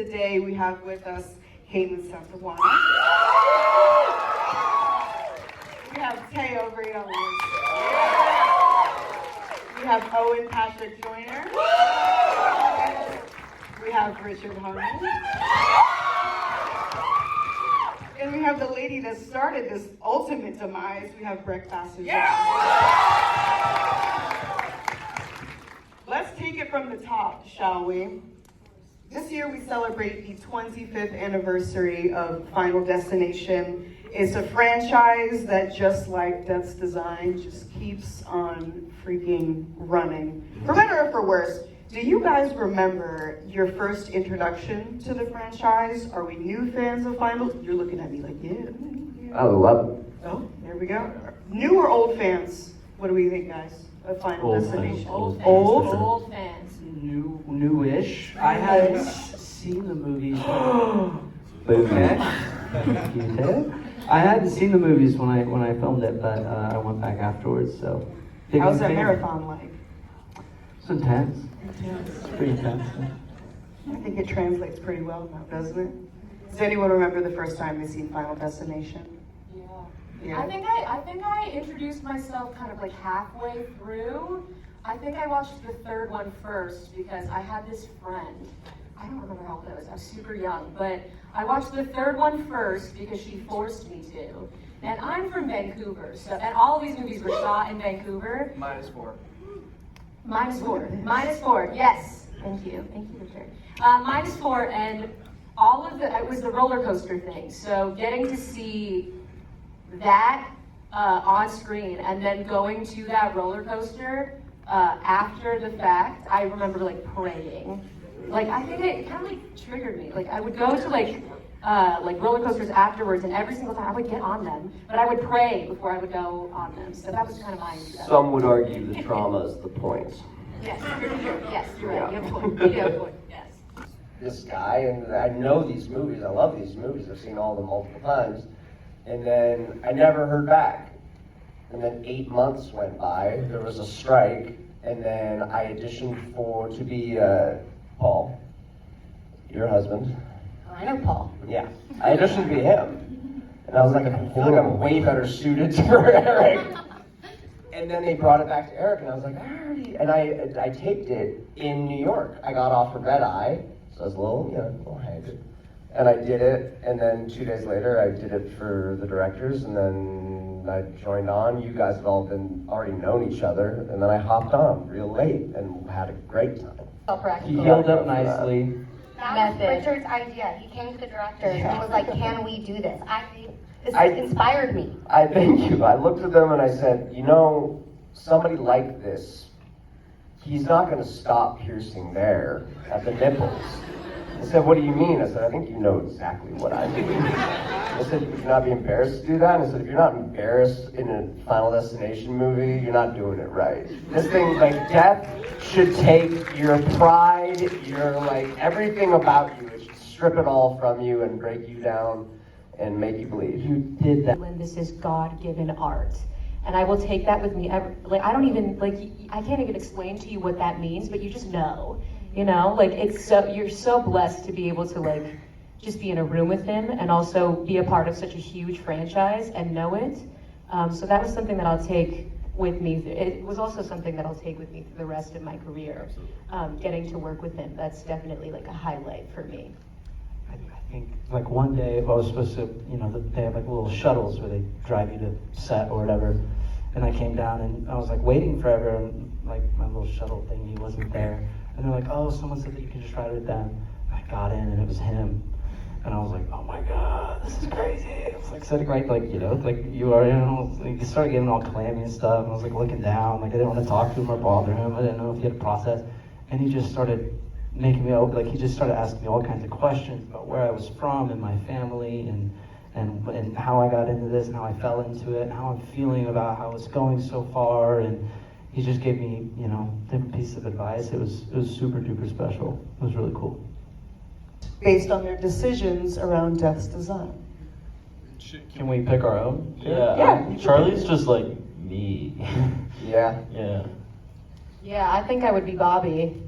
Today we have with us Kaitlyn Juana. We have Teo Briones. We have Owen Joyner. We have Harmon. And we have the lady that started this ultimate demise. We have Brec Bas-singer. Let's take it from the top, shall we? This year we celebrate the 25th anniversary of Final Destination. It's a franchise that, just like Death's Design, just keeps on freaking running. For better or for worse, do you guys remember your first introduction to the franchise? Are we new fans of Final? You're looking at me like, yeah. I love it. Oh, there we go. New or old fans? What do we think, guys, of Final Destination? Old fans. Newish. I hadn't seen the movies. I hadn't seen the movies when I filmed it, but I went back afterwards. So. How's that marathon like? It's intense. It's pretty intense. I think it translates pretty well now, doesn't it? Does anyone remember the first time they seen Final Destination? Yeah. I think I introduced myself kind of like halfway through. I think I watched the third one first because I had this friend. I don't remember how old I was. I was super young, but I watched the third one first because she forced me to. And I'm from Vancouver, so and all of these movies were shot in Vancouver. -4. -4. Yes. Thank you, Richard. -4, and all of it was the roller coaster thing. So getting to see that on screen and then going to that roller coaster after the fact, I remember like praying. Like I think it kind of like triggered me. Like I would go to like roller coasters afterwards, and every single time I would get on them, but I would pray before I would go on them. So that was kind of my introduction. Some would argue the trauma is the point. Yes, you're right. You have a point. You have a point. Yes. This guy, and I know these movies, I love these movies, I've seen all of them multiple times, and then I never heard back. And then 8 months went by, there was a strike, and then I auditioned to be Paul, your husband. I know Paul. Yeah, I auditioned to be him. And I was like, I feel like I'm way better suited for Eric. And then they brought it back to Eric, and I was like, I taped it in New York. I got off for red eye, so I was a little haggard. And I did it, and then 2 days later, I did it for the directors, and then I joined on. You guys have all already known each other, and then I hopped on real late and had a great time. He healed up nicely. That was Richard's idea. He came to the directors and was like, can we do this? This inspired me. I thank you. I looked at them and I said, somebody like this, he's not going to stop piercing there at the nipples. I said, what do you mean? I said, I think you know exactly what I mean. I said, you should not be embarrassed to do that. And I said, if you're not embarrassed in a Final Destination movie, you're not doing it right. This thing, death should take your pride, your, everything about you. It should strip it all from you and break you down and make you bleed. You did that. When this is God-given art. And I will take that with me. I can't even explain to you what that means, but you just know. You're so blessed to be able to just be in a room with him and also be a part of such a huge franchise and know it. So that was something that I'll take with me. It was also something that I'll take with me through the rest of my career. Getting to work with him, that's definitely a highlight for me. I think one day I was supposed to, they have little shuttles where they drive you to set or whatever. And I came down and I was waiting forever, and my little shuttle thing, he wasn't there. And they're like, oh, someone said that you can just ride with them. And I got in and it was him. And I was like, oh my God, this is crazy. I was sitting right, you are, you started getting all clammy and stuff. And I was looking down, I didn't want to talk to him or bother him. I didn't know if he had a process. And he just started making me open, he just started asking me all kinds of questions about where I was from and my family and how I got into this and how I fell into it and how I'm feeling about how it's going so far. And he just gave me, different pieces of advice. It was super duper special. It was really cool. Based on their decisions around Death's Design. Can we pick our own? Yeah. Charlie's just me. Yeah. Yeah. Yeah, I think I would be Bobby.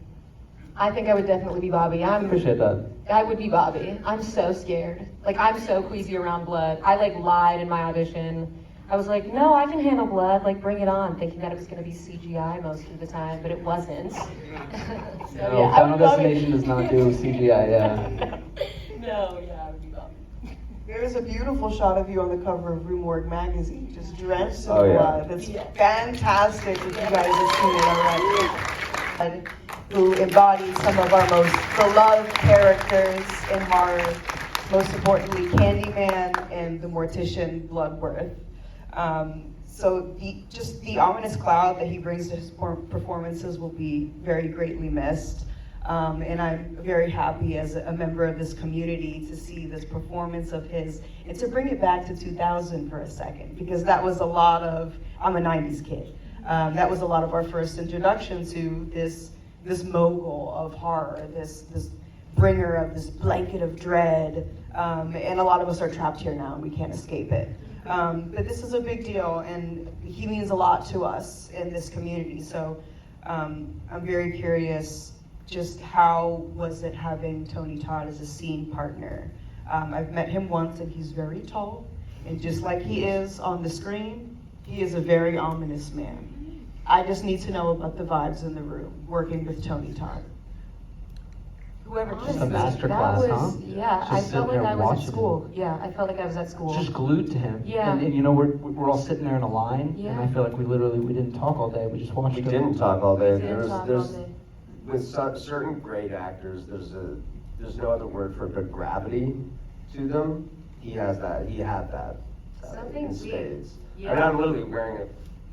I think I would definitely be Bobby. I appreciate that. I would be Bobby. I'm so scared. Like, I'm so queasy around blood. I like lied in my audition. I was like, no, I can handle blood, like bring it on, thinking that it was gonna be CGI most of the time, but it wasn't. So, No, yeah, I Final would be Bobby. Destination does not do CGI, yeah. No, yeah, I would be Bobby. There's a beautiful shot of you on the cover of Rue Morgue magazine, just drenched in Oh, yeah. blood. It's fantastic if you guys have seen it already. Who embodied some of our most beloved characters in horror, most importantly Candyman and the mortician Bloodworth. So the ominous cloud that he brings to his performances will be very greatly missed. And I'm very happy as a member of this community to see this performance of his, and to bring it back to 2000 for a second, because that was a lot of, I'm a 90s kid. That was a lot of our first introduction to this mogul of horror, this bringer of this blanket of dread, and a lot of us are trapped here now and we can't escape it. But this is a big deal, and he means a lot to us in this community. So I'm very curious, just how was it having Tony Todd as a scene partner? I've met him once, and he's very tall, and just like he is on the screen, he is a very ominous man. I just need to know about the vibes in the room, working with Tony Todd. Whoever Just a can. master That class, was, huh? yeah, Just I sitting felt like there I was watching at school. Yeah, I felt like I was at school. Just glued to him. Yeah. And you know, we're all sitting there in a line, Yeah. and I feel like we didn't talk all day. We just watched We him. didn't talk all day. We didn't talk all day. With certain great actors, there's no other word for it but gravity to them. He had that Something in deep. spades. Yeah. I mean, I'm literally wearing a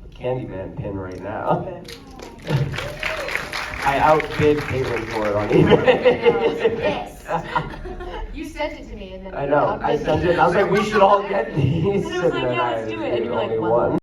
Candyman pin right now. I outbid Kaitlyn for it on eBay. Yes. You sent it to me, and then I know. I sent it. I was like, we should all get these. And I was like, then yeah, let's do it. And you were like, only well, one.